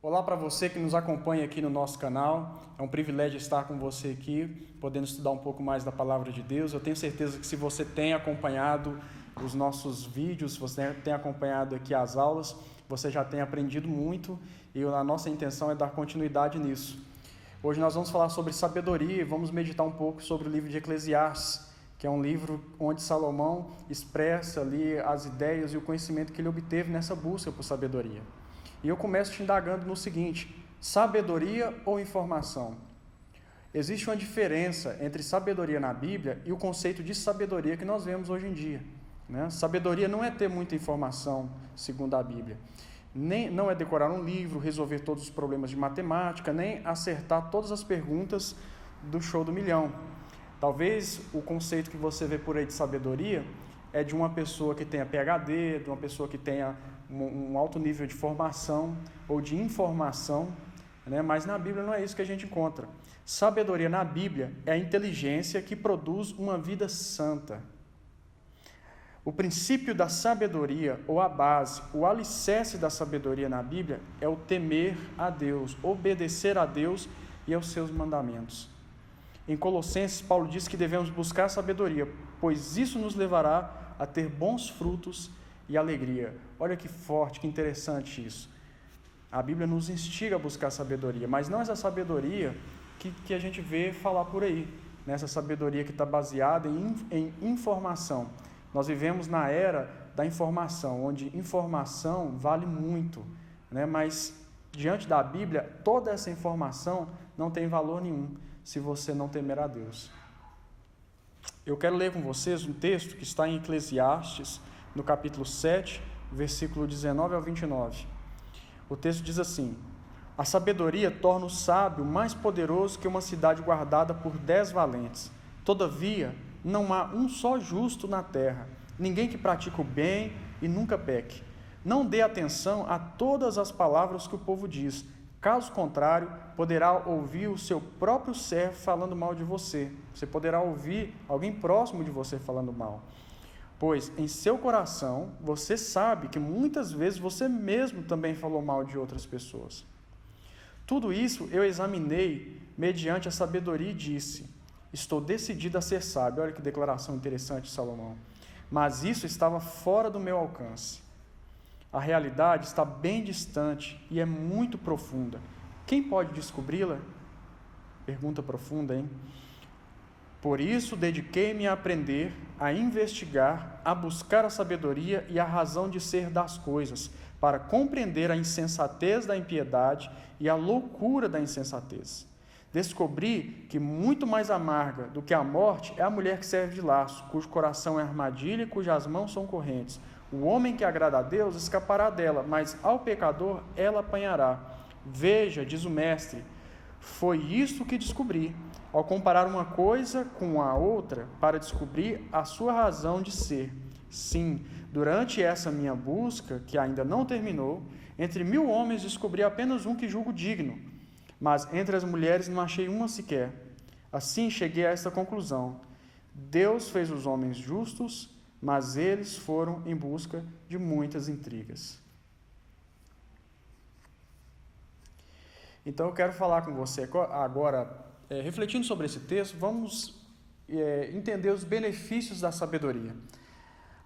Olá para você que nos acompanha aqui no nosso canal, é um privilégio estar com você aqui, podendo estudar um pouco mais da Palavra de Deus. Eu tenho certeza que se você tem acompanhado os nossos vídeos, se você tem acompanhado aqui as aulas, você já tem aprendido muito e a nossa intenção é dar continuidade nisso. Hoje nós vamos falar sobre sabedoria e vamos meditar um pouco sobre o livro de Eclesiastes, que é um livro onde Salomão expressa ali as ideias e o conhecimento que ele obteve nessa busca por sabedoria. E eu começo te indagando no seguinte: sabedoria ou informação? Existe uma diferença entre sabedoria na Bíblia e o conceito de sabedoria que nós vemos hoje em dia, né? Sabedoria não é ter muita informação, segundo a Bíblia. Não é decorar um livro, resolver todos os problemas de matemática, nem acertar todas as perguntas do show do milhão. Talvez o conceito que você vê por aí de sabedoria é de uma pessoa que tenha PhD, de uma pessoa que tenha um alto nível de formação ou de informação, né? Mas na Bíblia não é isso que a gente encontra. Sabedoria na Bíblia é a inteligência que produz uma vida santa. O princípio da sabedoria, ou a base, o alicerce da sabedoria na Bíblia é o temer a Deus, obedecer a Deus e aos seus mandamentos. Em Colossenses, Paulo diz que devemos buscar sabedoria, pois isso nos levará a ter bons frutos e alegria. Olha que forte, que interessante isso. A Bíblia nos instiga a buscar sabedoria, mas não essa sabedoria que a gente vê falar por aí, nessa sabedoria que está baseada em informação. Nós vivemos na era da informação, onde informação vale muito, né? Mas diante da Bíblia, toda essa informação não tem valor nenhum se você não temer a Deus. Eu quero ler com vocês um texto que está em Eclesiastes, no capítulo 7, versículo 19 ao 29. O texto diz assim: a sabedoria torna o sábio mais poderoso que uma cidade guardada por 10 valentes. Todavia, não há um só justo na terra, ninguém que pratique o bem e nunca peque. Não dê atenção a todas as palavras que o povo diz. Caso contrário, poderá ouvir o seu próprio servo falando mal de você. Você poderá ouvir alguém próximo de você falando mal. Pois em seu coração você sabe que muitas vezes você mesmo também falou mal de outras pessoas. Tudo isso eu examinei mediante a sabedoria e disse: estou decidido a ser sábio. Olha que declaração interessante de Salomão. Mas isso estava fora do meu alcance. A realidade está bem distante e é muito profunda. Quem pode descobri-la? Pergunta profunda, hein? Por isso, dediquei-me a aprender, a investigar, a buscar a sabedoria e a razão de ser das coisas, para compreender a insensatez da impiedade e a loucura da insensatez. Descobri que muito mais amarga do que a morte é a mulher que serve de laço, cujo coração é armadilha e cujas mãos são correntes. O homem que agrada a Deus escapará dela, mas ao pecador ela apanhará. Veja, diz o mestre, foi isso que descobri, ao comparar uma coisa com a outra, para descobrir a sua razão de ser. Sim, durante essa minha busca, que ainda não terminou, entre 1000 homens descobri apenas um que julgo digno, mas entre as mulheres não achei uma sequer. Assim cheguei a esta conclusão: Deus fez os homens justos, mas eles foram em busca de muitas intrigas. Então eu quero falar com você agora, refletindo sobre esse texto, vamos entender os benefícios da sabedoria.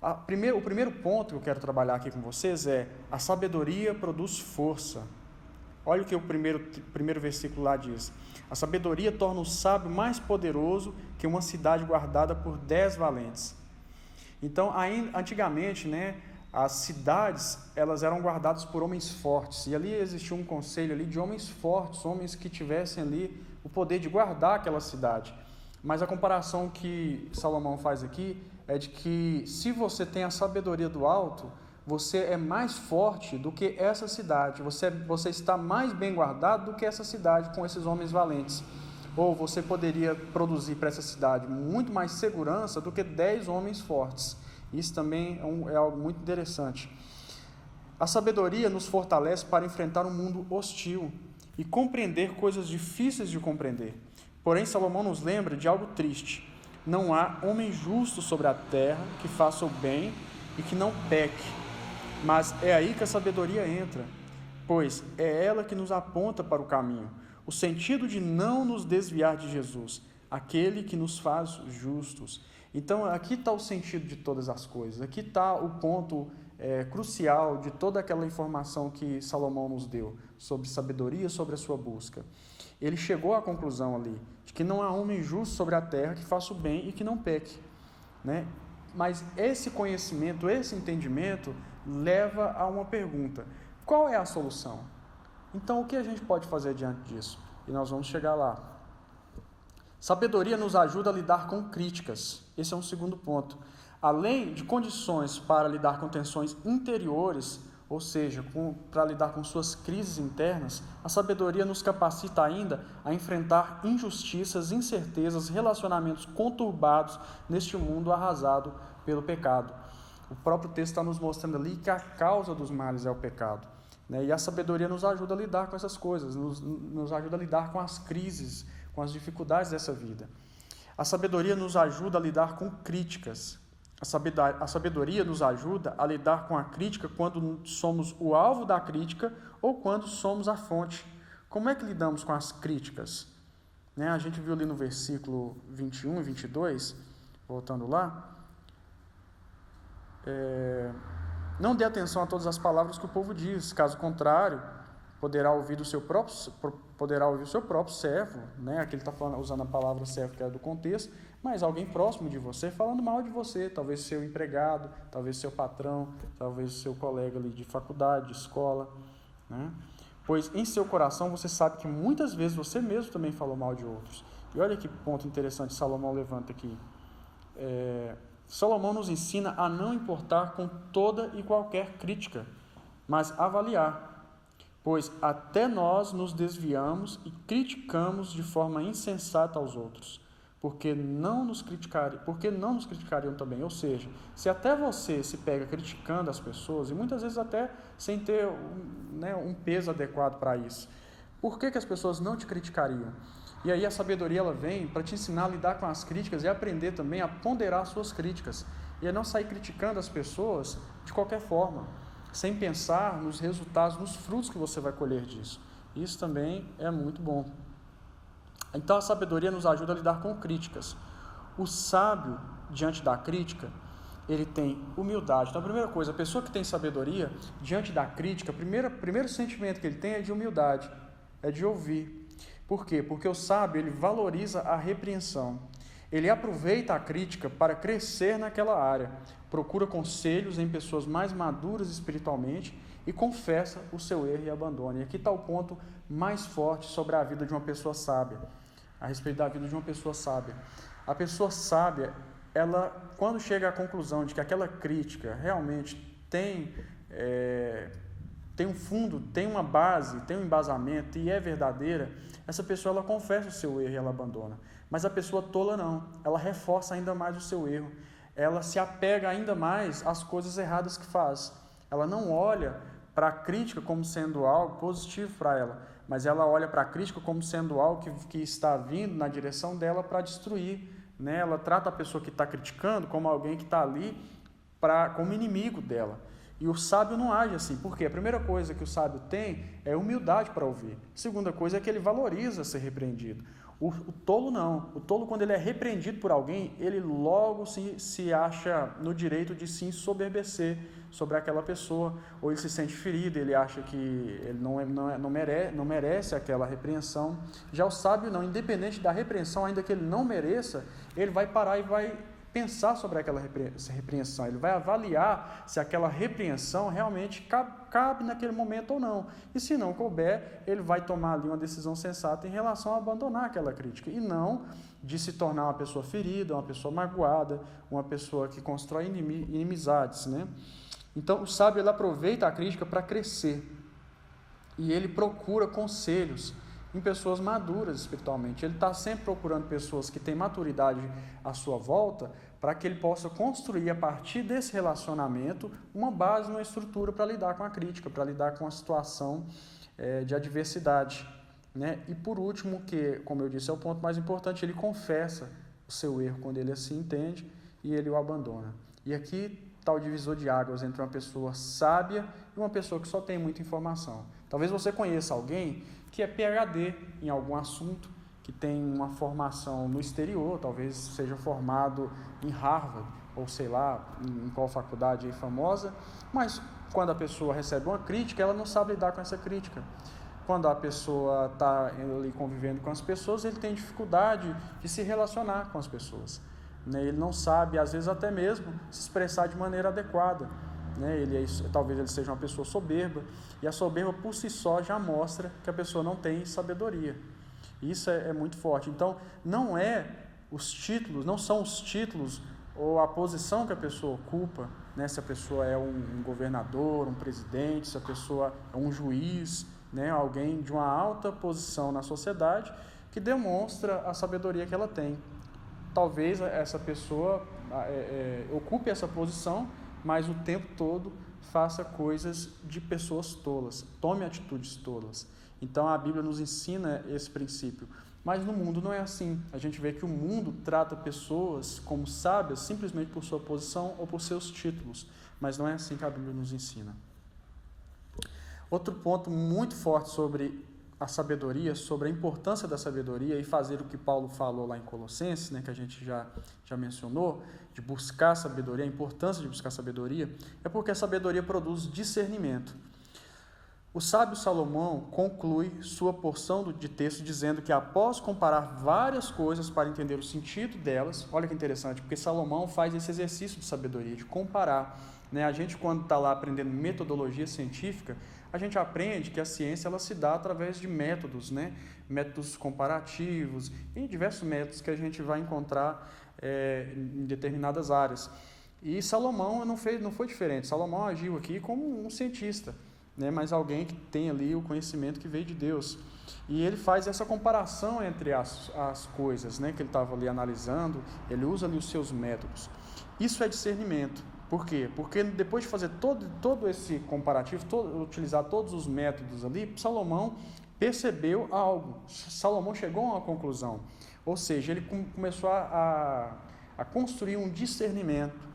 O primeiro ponto que eu quero trabalhar aqui com vocês é: a sabedoria produz força. Olha o que o primeiro versículo lá diz: a sabedoria torna o sábio mais poderoso que uma cidade guardada por 10 valentes. Então, antigamente, né, as cidades elas eram guardadas por homens fortes, e ali existia um conselho ali de homens fortes, homens que tivessem ali o poder de guardar aquela cidade. Mas a comparação que Salomão faz aqui é de que se você tem a sabedoria do alto, você é mais forte do que essa cidade, você está mais bem guardado do que essa cidade com esses homens valentes. Ou você poderia produzir para essa cidade muito mais segurança do que 10 homens fortes. Isso também é algo muito interessante. A sabedoria nos fortalece para enfrentar um mundo hostil e compreender coisas difíceis de compreender. Porém, Salomão nos lembra de algo triste: não há homem justo sobre a terra que faça o bem e que não peque. Mas é aí que a sabedoria entra. pois é ela que nos aponta para o caminho, o sentido de não nos desviar de Jesus, aquele que nos faz justos. Então, aqui está o sentido de todas as coisas, aqui está o ponto crucial de toda aquela informação que Salomão nos deu sobre sabedoria, sobre a sua busca. Ele chegou à conclusão ali de que não há homem justo sobre a terra que faça o bem e que não peque, né? Mas esse conhecimento, esse entendimento leva a uma pergunta: qual é a solução? Então, o que a gente pode fazer diante disso? E nós vamos chegar lá. Sabedoria nos ajuda a lidar com críticas. Esse é um segundo ponto. Além de condições para lidar com tensões interiores, ou seja, para lidar com suas crises internas, a sabedoria nos capacita ainda a enfrentar injustiças, incertezas, relacionamentos conturbados neste mundo arrasado pelo pecado. O próprio texto está nos mostrando ali que a causa dos males é o pecado, né? E a sabedoria nos ajuda a lidar com essas coisas, nos ajuda a lidar com as crises, com as dificuldades dessa vida. A sabedoria nos ajuda a lidar com críticas. A sabedoria nos ajuda a lidar com a crítica quando somos o alvo da crítica ou quando somos a fonte. Como é que lidamos com as críticas? Né? A gente viu ali no versículo 21 e 22, voltando lá, não dê atenção a todas as palavras que o povo diz, caso contrário, poderá ouvir o seu próprio servo, né? Aqui ele está usando a palavra servo que é do contexto, mas alguém próximo de você falando mal de você, talvez seu empregado, talvez seu patrão, talvez seu colega ali de faculdade, de escola, né? Pois em seu coração você sabe que muitas vezes você mesmo também falou mal de outros. E olha que ponto interessante Salomão levanta aqui. Salomão nos ensina a não importar com toda e qualquer crítica, mas avaliar. Pois até nós nos desviamos e criticamos de forma insensata aos outros, porque não nos criticariam também. Ou seja, se até você se pega criticando as pessoas, e muitas vezes até sem ter um peso adequado para isso, por que as pessoas não te criticariam? E aí a sabedoria ela vem para te ensinar a lidar com as críticas e aprender também a ponderar suas críticas, e a não sair criticando as pessoas de qualquer forma, sem pensar nos resultados, nos frutos que você vai colher disso. Isso também é muito bom. Então a sabedoria nos ajuda a lidar com críticas. O sábio, diante da crítica, ele tem humildade. Então a primeira coisa, a pessoa que tem sabedoria, diante da crítica, o primeiro sentimento que ele tem é de humildade, é de ouvir. Por quê? Porque o sábio, ele valoriza a repreensão. Ele aproveita a crítica para crescer naquela área, procura conselhos em pessoas mais maduras espiritualmente e confessa o seu erro e abandona. E aqui está o ponto mais forte sobre a vida de uma pessoa sábia, a respeito da vida de uma pessoa sábia. A pessoa sábia, ela, quando chega à conclusão de que aquela crítica realmente tem um fundo, tem uma base, tem um embasamento e é verdadeira, essa pessoa ela confessa o seu erro e ela abandona. Mas a pessoa tola não, ela reforça ainda mais o seu erro, ela se apega ainda mais às coisas erradas que faz. Ela não olha para a crítica como sendo algo positivo para ela, mas ela olha para a crítica como sendo algo que está vindo na direção dela para destruir, né? Ela trata a pessoa que está criticando como alguém que está ali como inimigo dela. E o sábio não age assim. Por quê? A primeira coisa que o sábio tem é humildade para ouvir. A segunda coisa é que ele valoriza ser repreendido. O tolo não. O tolo, quando ele é repreendido por alguém, ele logo se acha no direito de se ensoberbecer sobre aquela pessoa, ou ele se sente ferido, ele acha que ele não merece aquela repreensão. Já o sábio não, independente da repreensão, ainda que ele não mereça, ele vai parar e vai pensar sobre aquela repreensão, ele vai avaliar se aquela repreensão realmente cabe naquele momento ou não, e se não couber, ele vai tomar ali uma decisão sensata em relação a abandonar aquela crítica, e não de se tornar uma pessoa ferida, uma pessoa magoada, uma pessoa que constrói inimizades, né? Então o sábio ele aproveita a crítica para crescer, e ele procura conselhos em pessoas maduras espiritualmente. Ele está sempre procurando pessoas que têm maturidade à sua volta para que ele possa construir, a partir desse relacionamento, uma base, uma estrutura para lidar com a crítica, para lidar com a situação de adversidade, né? E por último, que, como eu disse, é o ponto mais importante, ele confessa o seu erro quando ele assim entende e ele o abandona. E aqui tal divisor de águas entre uma pessoa sábia e uma pessoa que só tem muita informação. Talvez você conheça alguém que é PhD em algum assunto, que tem uma formação no exterior, talvez seja formado em Harvard, ou sei lá, em qual faculdade aí famosa, mas quando a pessoa recebe uma crítica, ela não sabe lidar com essa crítica. Quando a pessoa está ali convivendo com as pessoas, ele tem dificuldade de se relacionar com as pessoas. Ele não sabe, às vezes, até mesmo se expressar de maneira adequada. Talvez ele seja uma pessoa soberba, e a soberba por si só já mostra que a pessoa não tem sabedoria. Isso é muito forte. Então, não são os títulos ou a posição que a pessoa ocupa, se a pessoa é um governador, um presidente, se a pessoa é um juiz, alguém de uma alta posição na sociedade, que demonstra a sabedoria que ela tem. Talvez essa pessoa ocupe essa posição, mas o tempo todo faça coisas de pessoas tolas, tome atitudes tolas. Então a Bíblia nos ensina esse princípio. Mas no mundo não é assim. A gente vê que o mundo trata pessoas como sábias simplesmente por sua posição ou por seus títulos. Mas não é assim que a Bíblia nos ensina. Outro ponto muito forte sobre a sabedoria, sobre a importância da sabedoria e fazer o que Paulo falou lá em Colossenses, que a gente já mencionou, de buscar sabedoria, a importância de buscar sabedoria, é porque a sabedoria produz discernimento. O sábio Salomão conclui sua porção de texto dizendo que após comparar várias coisas para entender o sentido delas, olha que interessante, porque Salomão faz esse exercício de sabedoria, de comparar. A gente, quando está lá aprendendo metodologia científica, a gente aprende que a ciência ela se dá através de métodos, métodos comparativos e diversos métodos que a gente vai encontrar em determinadas áreas. E Salomão não foi diferente. Salomão agiu aqui como um cientista, mas alguém que tem ali o conhecimento que veio de Deus. E ele faz essa comparação entre as coisas que ele estava ali analisando, ele usa ali os seus métodos. Isso é discernimento. Por quê? Porque depois de fazer todo esse comparativo, utilizar todos os métodos ali, Salomão percebeu algo. Salomão chegou a uma conclusão. Ou seja, ele começou a construir um discernimento,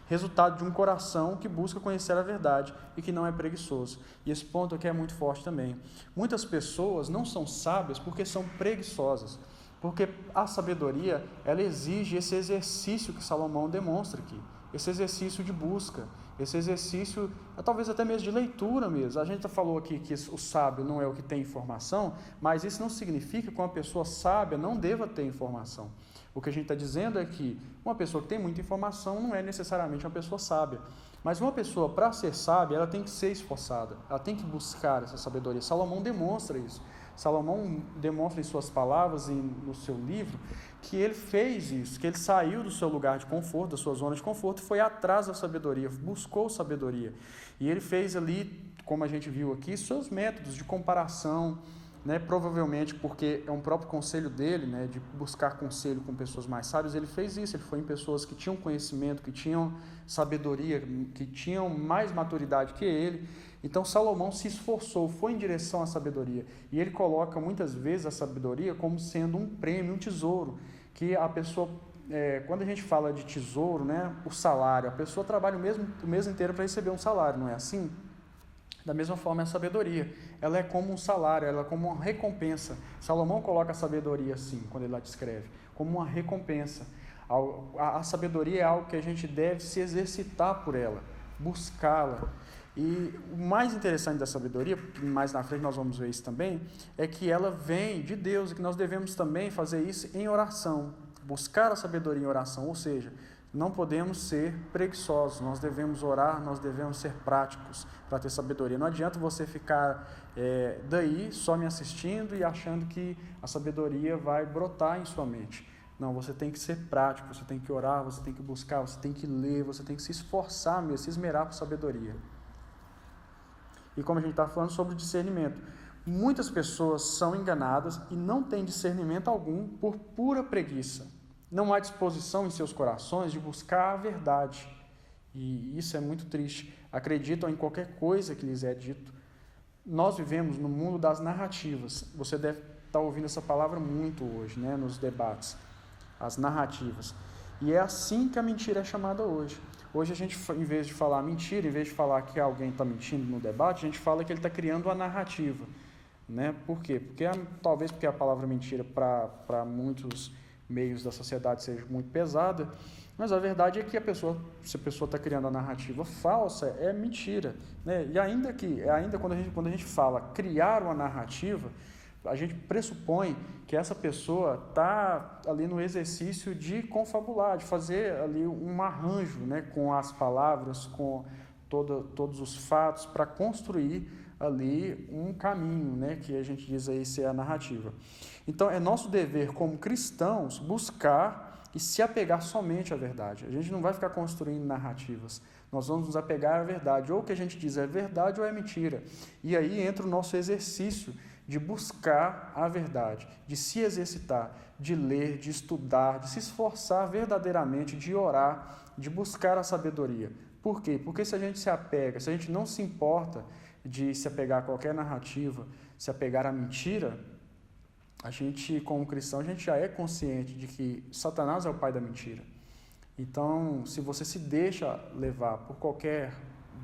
resultado de um coração que busca conhecer a verdade e que não é preguiçoso. E esse ponto aqui é muito forte também. Muitas pessoas não são sábias porque são preguiçosas. Porque a sabedoria, ela exige esse exercício que Salomão demonstra aqui. Esse exercício de busca, esse exercício, talvez até mesmo de leitura mesmo. A gente falou aqui que o sábio não é o que tem informação, mas isso não significa que uma pessoa sábia não deva ter informação. O que a gente está dizendo é que uma pessoa que tem muita informação não é necessariamente uma pessoa sábia. Mas uma pessoa, para ser sábia, ela tem que ser esforçada, ela tem que buscar essa sabedoria. Salomão demonstra isso. Salomão demonstra em suas palavras e no seu livro que ele fez isso, que ele saiu do seu lugar de conforto, da sua zona de conforto e foi atrás da sabedoria, buscou sabedoria. E ele fez ali, como a gente viu aqui, seus métodos de comparação, provavelmente porque é um próprio conselho dele, de buscar conselho com pessoas mais sábias, ele fez isso, ele foi em pessoas que tinham conhecimento, que tinham sabedoria, que tinham mais maturidade que ele. Então Salomão se esforçou, foi em direção à sabedoria, e ele coloca muitas vezes a sabedoria como sendo um prêmio, um tesouro, que a pessoa, quando a gente fala de tesouro, o salário, a pessoa trabalha o mês inteiro para receber um salário, não é assim? Da mesma forma, a sabedoria, ela é como um salário, ela é como uma recompensa. Salomão coloca a sabedoria assim, quando ele lá descreve, como uma recompensa. A sabedoria é algo que a gente deve se exercitar por ela, buscá-la. E o mais interessante da sabedoria, mais na frente nós vamos ver isso também, é que ela vem de Deus e que nós devemos também fazer isso em oração, buscar a sabedoria em oração, ou seja, não podemos ser preguiçosos, nós devemos orar, nós devemos ser práticos para ter sabedoria. Não adianta você ficar daí só me assistindo e achando que a sabedoria vai brotar em sua mente. Não, você tem que ser prático, você tem que orar, você tem que buscar, você tem que ler, você tem que se esforçar mesmo, se esmerar por sabedoria. E como a gente está falando sobre discernimento, muitas pessoas são enganadas e não têm discernimento algum por pura preguiça. Não há disposição em seus corações de buscar a verdade. E isso é muito triste. Acreditam em qualquer coisa que lhes é dito. Nós vivemos no mundo das narrativas. Você deve estar ouvindo essa palavra muito hoje, nos debates. As narrativas. E é assim que a mentira é chamada hoje. Hoje a gente, em vez de falar mentira, em vez de falar que alguém está mentindo no debate, a gente fala que ele está criando uma narrativa. Né? Por quê? Talvez porque a palavra mentira para muitos meios da sociedade seja muito pesada, mas a verdade é que se a pessoa está criando a narrativa falsa, é mentira. Né? E ainda quando a gente fala criar uma narrativa, a gente pressupõe que essa pessoa está ali no exercício de confabular, de fazer ali um arranjo, né, com as palavras, com todos os fatos, para construir ali um caminho, né, que a gente diz aí ser a narrativa. Então, é nosso dever como cristãos buscar e se apegar somente à verdade. A gente não vai ficar construindo narrativas. Nós vamos nos apegar à verdade. Ou o que a gente diz é verdade ou é mentira. E aí entra o nosso exercício de buscar a verdade, de se exercitar, de ler, de estudar, de se esforçar verdadeiramente, de orar, de buscar a sabedoria. Por quê? Porque se a gente se apega, se a gente não se importa de se apegar a qualquer narrativa, se apegar à mentira, a gente, como cristão, a gente já é consciente de que Satanás é o pai da mentira. Então, se você se deixa levar por qualquer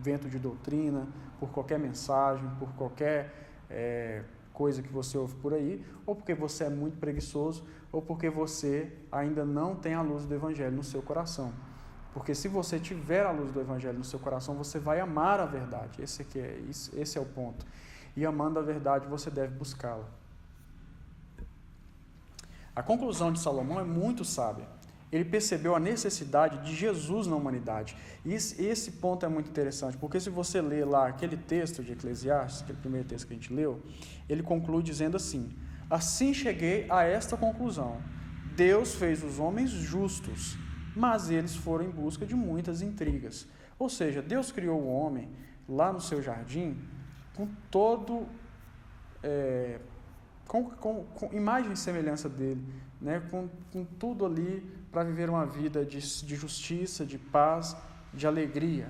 vento de doutrina, por qualquer mensagem, por qualquer coisa que você ouve por aí, ou porque você é muito preguiçoso, ou porque você ainda não tem a luz do Evangelho no seu coração. Porque se você tiver a luz do Evangelho no seu coração, você vai amar a verdade. Esse é o ponto. E amando a verdade, você deve buscá-la. A conclusão de Salomão é muito sábia. Ele percebeu a necessidade de Jesus na humanidade. E esse ponto é muito interessante, porque se você ler lá aquele texto de Eclesiastes, aquele primeiro texto que a gente leu, ele conclui dizendo assim: assim cheguei a esta conclusão, Deus fez os homens justos, mas eles foram em busca de muitas intrigas. Ou seja, Deus criou o homem lá no seu jardim com todo... Com imagem e semelhança dele, né? com tudo ali para viver uma vida de justiça, de paz, de alegria.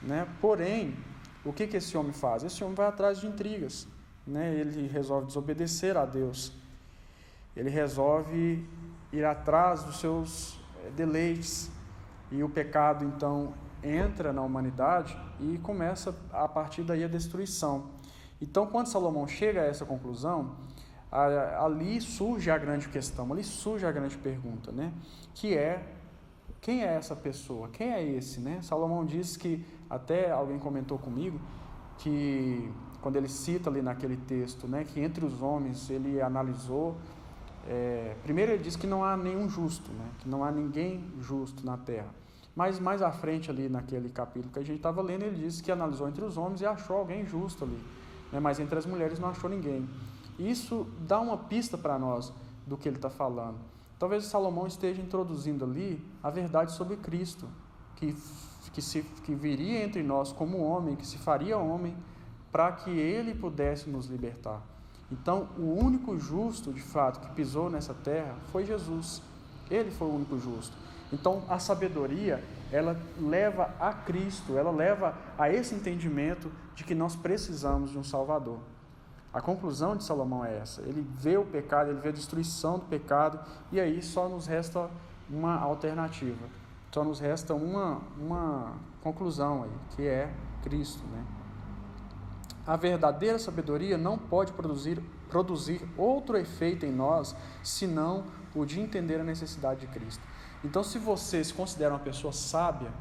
Né? Porém, o que esse homem faz? Esse homem vai atrás de intrigas. Né? Ele resolve desobedecer a Deus. Ele resolve ir atrás dos seus deleites. E o pecado, então, entra na humanidade e começa, a partir daí, a destruição. Então, quando Salomão chega a essa conclusão, ali surge a grande questão, ali surge a grande pergunta, né? Que é, quem é essa pessoa? Quem é esse, né? Salomão diz que, até alguém comentou comigo, que quando ele cita ali naquele texto, né, que entre os homens ele analisou, primeiro ele diz que não há nenhum justo, né, que não há ninguém justo na terra. Mas mais à frente ali naquele capítulo que a gente estava lendo, ele diz que analisou entre os homens e achou alguém justo ali, né, mas entre as mulheres não achou ninguém. Isso dá uma pista para nós do que ele está falando. Talvez o Salomão esteja introduzindo ali a verdade sobre Cristo, que viria entre nós como homem, que se faria homem, para que ele pudesse nos libertar. Então, o único justo, de fato, que pisou nessa terra foi Jesus. Ele foi o único justo. Então, a sabedoria, ela leva a Cristo, ela leva a esse entendimento de que nós precisamos de um Salvador. A conclusão de Salomão é essa. Ele vê o pecado, ele vê a destruição do pecado, e aí só nos resta uma alternativa. Só nos resta uma conclusão aí, que é Cristo, né? A verdadeira sabedoria não pode produzir outro efeito em nós, senão o de entender a necessidade de Cristo. Então, se você se considera uma pessoa sábia,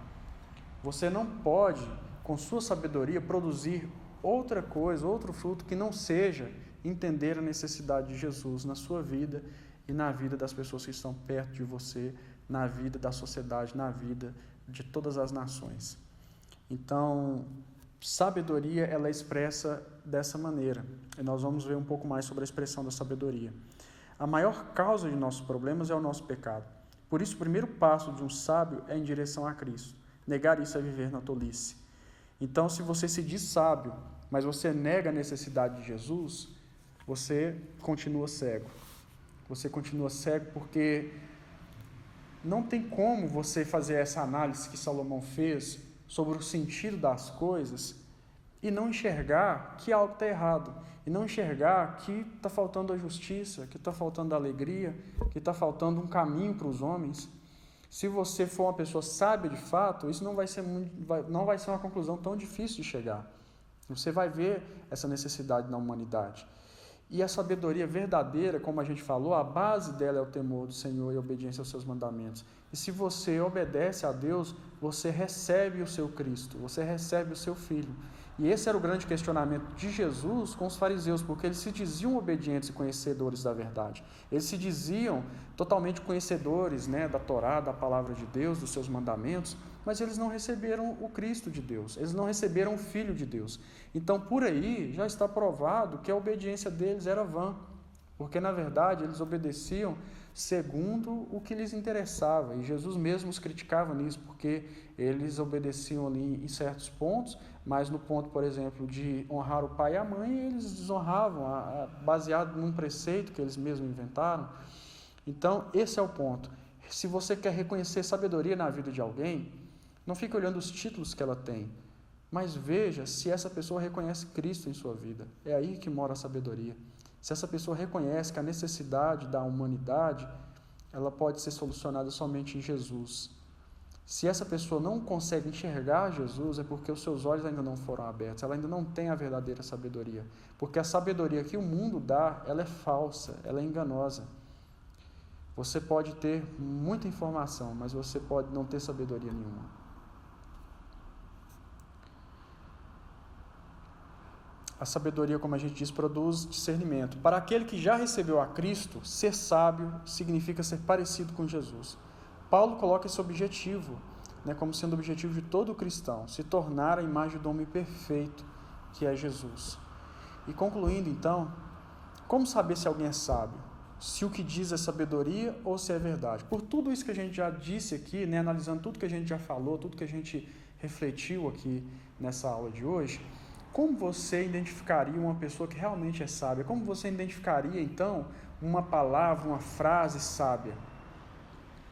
você não pode, com sua sabedoria, produzir outra coisa, outro fruto que não seja entender a necessidade de Jesus na sua vida e na vida das pessoas que estão perto de você, na vida da sociedade, na vida de todas as nações. Então, sabedoria, ela é expressa dessa maneira. E nós vamos ver um pouco mais sobre a expressão da sabedoria. A maior causa de nossos problemas é o nosso pecado. Por isso, o primeiro passo de um sábio é em direção a Cristo. Negar isso é viver na tolice. Então, se você se diz sábio, mas você nega a necessidade de Jesus, você continua cego. Você continua cego porque não tem como você fazer essa análise que Salomão fez sobre o sentido das coisas e não enxergar que algo está errado, e não enxergar que está faltando a justiça, que está faltando a alegria, que está faltando um caminho para os homens. Se você for uma pessoa sábia de fato, isso não vai ser uma conclusão tão difícil de chegar. Você vai ver essa necessidade na humanidade. E a sabedoria verdadeira, como a gente falou, a base dela é o temor do Senhor e a obediência aos seus mandamentos. E se você obedece a Deus, você recebe o seu Cristo, você recebe o seu Filho. E esse era o grande questionamento de Jesus com os fariseus, porque eles se diziam obedientes e conhecedores da verdade. Eles se diziam totalmente conhecedores, da Torá, da palavra de Deus, dos seus mandamentos, mas eles não receberam o Cristo de Deus, eles não receberam o Filho de Deus. Então, por aí, já está provado que a obediência deles era vã, porque, na verdade, eles obedeciam segundo o que lhes interessava, e Jesus mesmo os criticava nisso, porque eles obedeciam ali em certos pontos, mas no ponto, por exemplo, de honrar o pai e a mãe, eles desonravam, baseado num preceito que eles mesmos inventaram. Então, esse é o ponto. Se você quer reconhecer sabedoria na vida de alguém, não fique olhando os títulos que ela tem, mas veja se essa pessoa reconhece Cristo em sua vida. É aí que mora a sabedoria. Se essa pessoa reconhece que a necessidade da humanidade, ela pode ser solucionada somente em Jesus. Se essa pessoa não consegue enxergar Jesus, é porque os seus olhos ainda não foram abertos, ela ainda não tem a verdadeira sabedoria. Porque a sabedoria que o mundo dá, ela é falsa, ela é enganosa. Você pode ter muita informação, mas você pode não ter sabedoria nenhuma. A sabedoria, como a gente diz, produz discernimento. Para aquele que já recebeu a Cristo, ser sábio significa ser parecido com Jesus. Paulo coloca esse objetivo, como sendo o objetivo de todo cristão, se tornar a imagem do homem perfeito, que é Jesus. E concluindo, então, como saber se alguém é sábio? Se o que diz é sabedoria ou se é verdade? Por tudo isso que a gente já disse aqui, analisando tudo que a gente já falou, tudo que a gente refletiu aqui nessa aula de hoje, como você identificaria uma pessoa que realmente é sábia? Como você identificaria, então, uma palavra, uma frase sábia?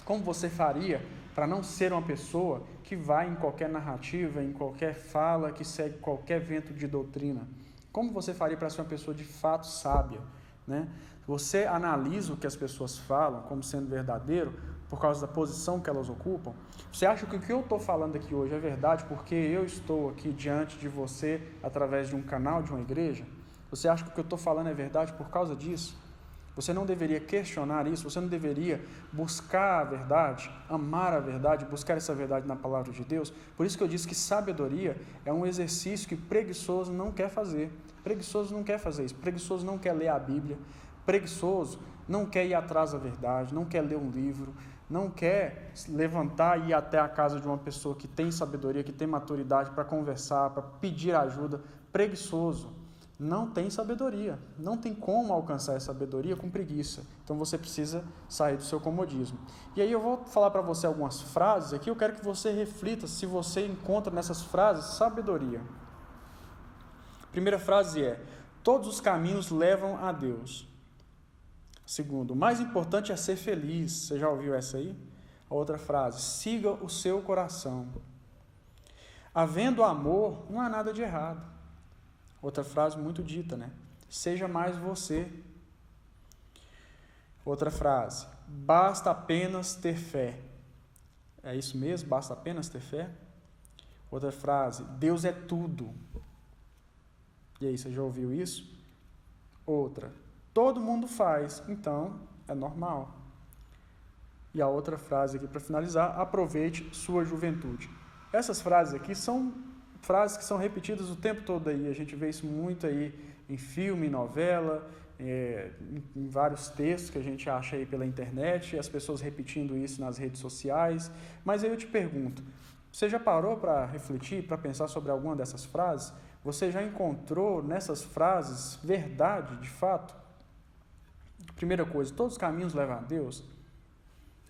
Como você faria para não ser uma pessoa que vai em qualquer narrativa, em qualquer fala, que segue qualquer vento de doutrina? Como você faria para ser uma pessoa de fato sábia? Você analisa o que as pessoas falam como sendo verdadeiro por causa da posição que elas ocupam? Você acha que o que eu estou falando aqui hoje é verdade porque eu estou aqui diante de você através de um canal, de uma igreja? Você acha que o que eu estou falando é verdade por causa disso? Você não deveria questionar isso, você não deveria buscar a verdade, amar a verdade, buscar essa verdade na palavra de Deus? Por isso que eu disse que sabedoria é um exercício que preguiçoso não quer fazer. Preguiçoso não quer fazer isso, preguiçoso não quer ler a Bíblia, preguiçoso não quer ir atrás da verdade, não quer ler um livro, não quer levantar e ir até a casa de uma pessoa que tem sabedoria, que tem maturidade para conversar, para pedir ajuda. Preguiçoso não tem sabedoria, não tem como alcançar essa sabedoria com preguiça. Então você precisa sair do seu comodismo. E aí eu vou falar para você algumas frases aqui, eu quero que você reflita se você encontra nessas frases sabedoria. A primeira frase é: todos os caminhos levam a Deus. Segundo, o mais importante é ser feliz. Você já ouviu essa aí? A outra frase: siga o seu coração. Havendo amor, não há nada de errado. Outra frase muito dita, seja mais você. Outra frase: basta apenas ter fé. É isso mesmo? Basta apenas ter fé? Outra frase: Deus é tudo. E aí, você já ouviu isso? Outra: todo mundo faz, então é normal. E a outra frase aqui para finalizar: aproveite sua juventude. Essas frases aqui são frases que são repetidas o tempo todo aí. A gente vê isso muito aí em filme, em novela, em vários textos que a gente acha aí pela internet, as pessoas repetindo isso nas redes sociais. Mas aí eu te pergunto, você já parou para refletir, para pensar sobre alguma dessas frases? Você já encontrou nessas frases verdade, de fato? Primeira coisa, todos os caminhos levam a Deus.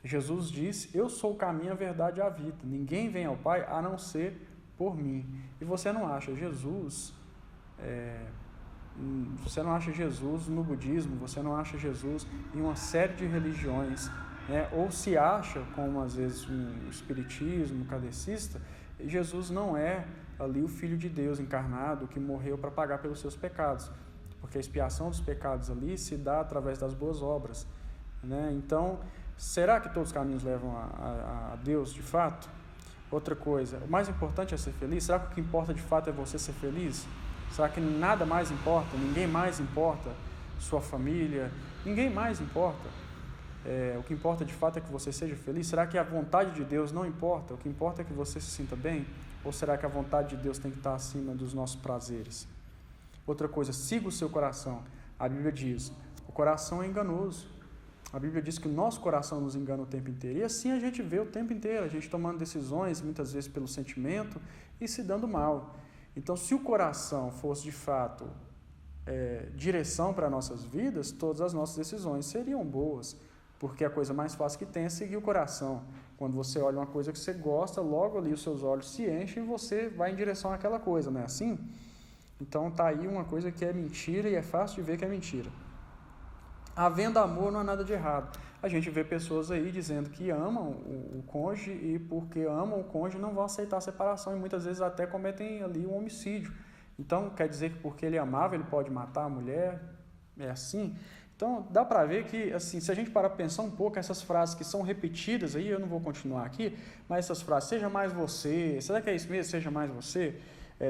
Jesus disse: eu sou o caminho, a verdade e a vida. Ninguém vem ao Pai a não ser por mim. E você não acha Jesus no budismo, você não acha Jesus em uma série de religiões, ou se acha, como às vezes um espiritismo, um kardecista, Jesus não é ali o Filho de Deus encarnado que morreu para pagar pelos seus pecados, porque a expiação dos pecados ali se dá através das boas obras. Então, Será que todos os caminhos levam a Deus de fato? Outra coisa, o mais importante é ser feliz? Será que o que importa de fato é você ser feliz? Será que nada mais importa? Ninguém mais importa? Sua família? Ninguém mais importa? O que importa de fato é que você seja feliz? Será que a vontade de Deus não importa? O que importa é que você se sinta bem? Ou será que a vontade de Deus tem que estar acima dos nossos prazeres? Outra coisa, siga o seu coração. A Bíblia diz, o coração é enganoso. A Bíblia diz que o nosso coração nos engana o tempo inteiro. E assim a gente vê o tempo inteiro, a gente tomando decisões, muitas vezes pelo sentimento, e se dando mal. Então, se o coração fosse de fato direção para nossas vidas, todas as nossas decisões seriam boas. Porque a coisa mais fácil que tem é seguir o coração. Quando você olha uma coisa que você gosta, logo ali os seus olhos se enchem e você vai em direção àquela coisa, não é assim? Então está aí uma coisa que é mentira e é fácil de ver que é mentira. Havendo amor, não há nada de errado. A gente vê pessoas aí dizendo que amam o cônjuge e porque amam o cônjuge não vão aceitar a separação e muitas vezes até cometem ali um homicídio. Então quer dizer que porque ele amava ele pode matar a mulher? É assim? Então dá para ver que assim, se a gente parar para pensar um pouco, essas frases que são repetidas aí, eu não vou continuar aqui, mas essas frases, seja mais você, será que é isso mesmo? Seja mais você?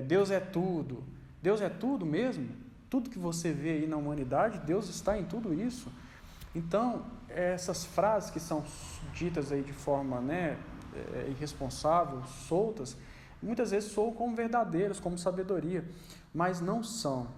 Deus é tudo. Deus é tudo mesmo? Tudo que você vê aí na humanidade, Deus está em tudo isso. Então, essas frases que são ditas aí de forma irresponsável, soltas, muitas vezes soam como verdadeiras, como sabedoria, mas não são.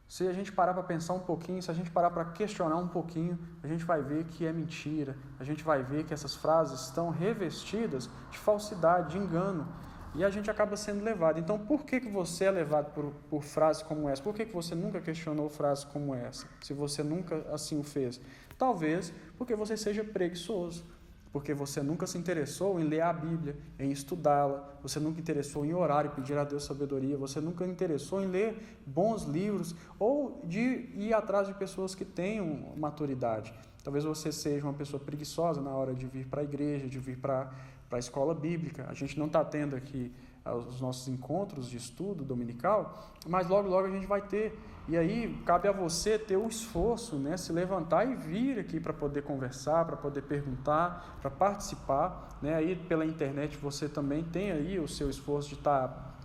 Se a gente parar para pensar um pouquinho, se a gente parar para questionar um pouquinho, a gente vai ver que é mentira, a gente vai ver que essas frases estão revestidas de falsidade, de engano, e a gente acaba sendo levado. Então, por que você é levado por frases como essa? Por que você nunca questionou frases como essa? Se você nunca assim o fez? Talvez porque você seja preguiçoso, porque você nunca se interessou em ler a Bíblia, em estudá-la, você nunca interessou em orar e pedir a Deus sabedoria, você nunca interessou em ler bons livros ou de ir atrás de pessoas que tenham maturidade. Talvez você seja uma pessoa preguiçosa na hora de vir para a igreja, de vir para a escola bíblica. A gente não está tendo aqui os nossos encontros de estudo dominical, mas logo a gente vai ter. E aí cabe a você ter o esforço, se levantar e vir aqui para poder conversar, para poder perguntar, para participar. Aí pela internet você também tem aí o seu esforço de estar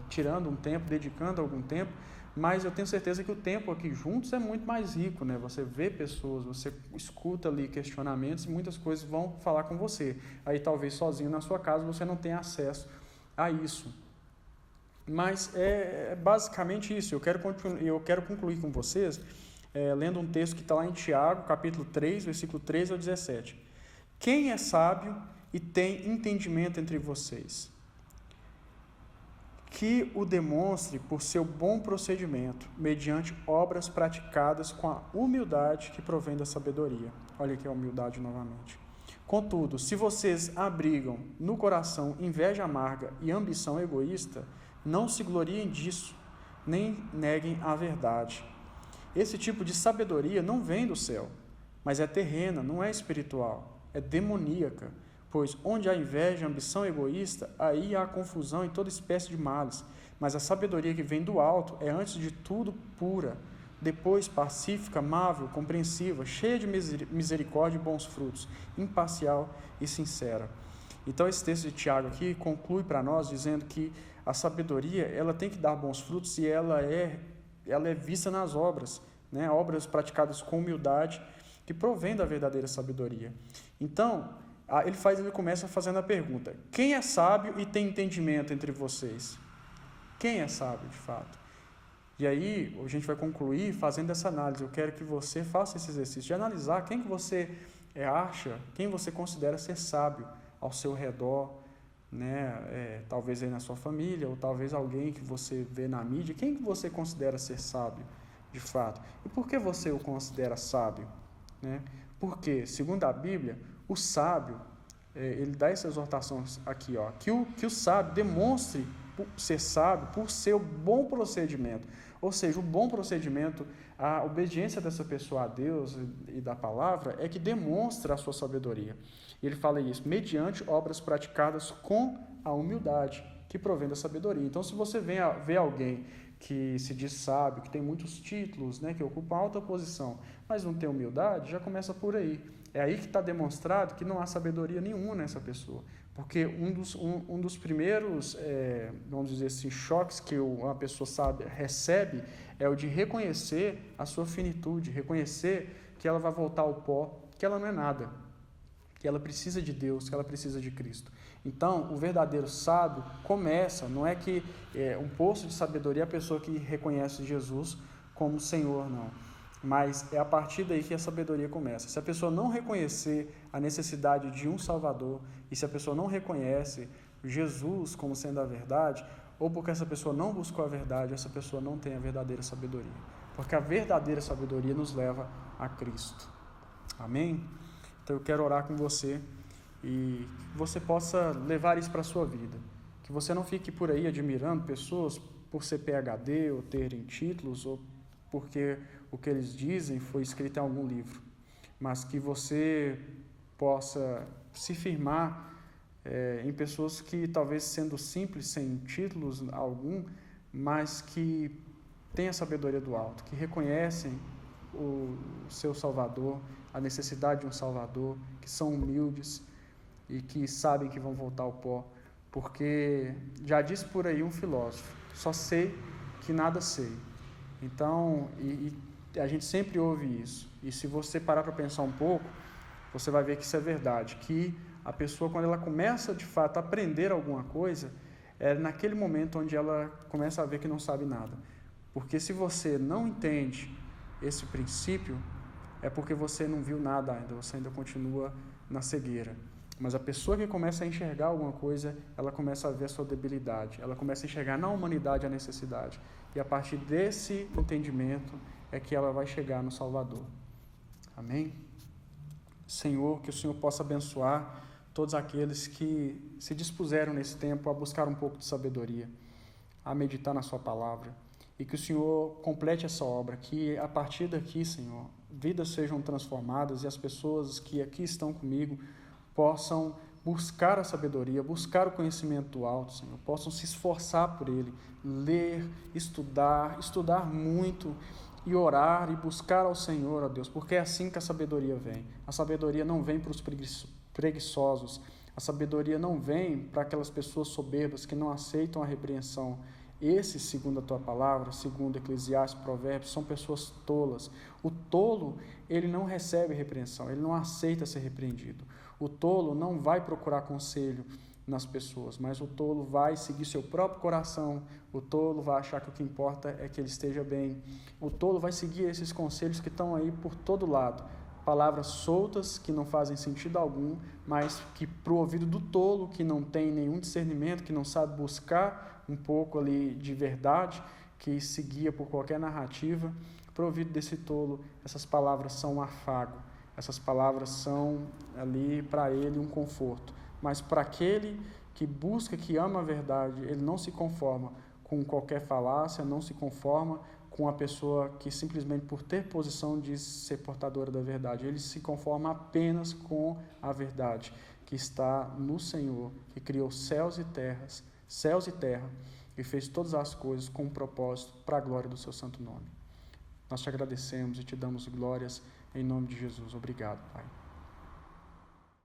tirando um tempo, dedicando algum tempo, mas eu tenho certeza que o tempo aqui juntos é muito mais rico, Você vê pessoas, você escuta ali questionamentos e muitas coisas vão falar com você. Aí talvez sozinho na sua casa você não tenha acesso a isso. Mas é basicamente isso. Eu quero concluir com vocês lendo um texto que está lá em Tiago, capítulo 3, versículo 13 ao 17. Quem é sábio e tem entendimento entre vocês? Que o demonstre por seu bom procedimento, mediante obras praticadas com a humildade que provém da sabedoria. Olha aqui a humildade novamente. Contudo, se vocês abrigam no coração inveja amarga e ambição egoísta, não se gloriem disso, nem neguem a verdade. Esse tipo de sabedoria não vem do céu, mas é terrena, não é espiritual, é demoníaca. Pois onde há inveja, ambição egoísta, aí há confusão e toda espécie de males. Mas a sabedoria que vem do alto é antes de tudo pura, depois pacífica, amável, compreensiva, cheia de misericórdia e bons frutos, imparcial e sincera. Então esse texto de Tiago aqui conclui para nós dizendo que a sabedoria ela tem que dar bons frutos e ela é vista nas obras, obras praticadas com humildade que provém da verdadeira sabedoria. Então, ele começa fazendo a pergunta: quem é sábio e tem entendimento entre vocês? Quem é sábio, de fato? E aí, a gente vai concluir fazendo essa análise. Eu quero que você faça esse exercício de analisar quem que você acha, quem você considera ser sábio ao seu redor, talvez aí na sua família, ou talvez alguém que você vê na mídia. Quem que você considera ser sábio, de fato? E por que você o considera sábio? Porque, segundo a Bíblia, o sábio, ele dá essa exortação aqui, que o sábio demonstre ser sábio por seu bom procedimento. Ou seja, o bom procedimento, a obediência dessa pessoa a Deus e da palavra é que demonstra a sua sabedoria. E ele fala isso, mediante obras praticadas com a humildade que provém da sabedoria. Então, se você vê alguém que se diz sábio, que tem muitos títulos, né, que ocupa alta posição, mas não tem humildade, já começa por aí. É aí que está demonstrado que não há sabedoria nenhuma nessa pessoa. Porque um dos primeiros, vamos dizer assim, choques que uma pessoa recebe é o de reconhecer a sua finitude, reconhecer que ela vai voltar ao pó, que ela não é nada, que ela precisa de Deus, que ela precisa de Cristo. Então, o verdadeiro sábio começa, não é que um poço de sabedoria é a pessoa que reconhece Jesus como Senhor, não. Mas é a partir daí que a sabedoria começa. Se a pessoa não reconhecer a necessidade de um Salvador, e se a pessoa não reconhece Jesus como sendo a verdade, ou porque essa pessoa não buscou a verdade, essa pessoa não tem a verdadeira sabedoria. Porque a verdadeira sabedoria nos leva a Cristo. Amém? Então eu quero orar com você e que você possa levar isso para a sua vida. Que você não fique por aí admirando pessoas por ser PhD ou terem títulos ou porque o que eles dizem foi escrito em algum livro, mas que você possa se firmar em pessoas que talvez sendo simples, sem títulos algum, mas que têm a sabedoria do alto, que reconhecem o seu Salvador, a necessidade de um Salvador, que são humildes e que sabem que vão voltar ao pó, porque já disse por aí um filósofo, só sei que nada sei. Então, a gente sempre ouve isso, e se você parar para pensar um pouco, você vai ver que isso é verdade, que a pessoa, quando ela começa de fato a aprender alguma coisa, é naquele momento onde ela começa a ver que não sabe nada. Porque se você não entende esse princípio, é porque você não viu nada ainda, você ainda continua na cegueira. Mas a pessoa que começa a enxergar alguma coisa, ela começa a ver a sua debilidade, ela começa a enxergar na humanidade a necessidade. E a partir desse entendimento é que ela vai chegar no Salvador. Amém? Senhor, que o Senhor possa abençoar todos aqueles que se dispuseram nesse tempo a buscar um pouco de sabedoria, a meditar na sua palavra, e que o Senhor complete essa obra, que a partir daqui, Senhor, vidas sejam transformadas e as pessoas que aqui estão comigo possam buscar a sabedoria, buscar o conhecimento do alto, Senhor, possam se esforçar por ele, ler, estudar muito e orar e buscar ao Senhor, ó Deus, porque é assim que a sabedoria vem. A sabedoria não vem para os preguiçosos, a sabedoria não vem para aquelas pessoas soberbas que não aceitam a repreensão. Esses, segundo a tua palavra, segundo Eclesiastes, Provérbios, são pessoas tolas. O tolo, ele não recebe repreensão, ele não aceita ser repreendido. O tolo não vai procurar conselho nas pessoas, mas o tolo vai seguir seu próprio coração, o tolo vai achar que o que importa é que ele esteja bem. O tolo vai seguir esses conselhos que estão aí por todo lado, palavras soltas que não fazem sentido algum, mas que para o ouvido do tolo, que não tem nenhum discernimento, que não sabe buscar um pouco ali de verdade, que se guia por qualquer narrativa, para o ouvido desse tolo, essas palavras são um afago, essas palavras são ali para ele um conforto. Mas para aquele que busca, que ama a verdade, ele não se conforma com qualquer falácia, não se conforma com a pessoa que simplesmente por ter posição diz ser portadora da verdade. Ele se conforma apenas com a verdade que está no Senhor, que criou céus e terra, e fez todas as coisas com um propósito para a glória do seu santo nome. Nós te agradecemos e te damos glórias em nome de Jesus. Obrigado, Pai.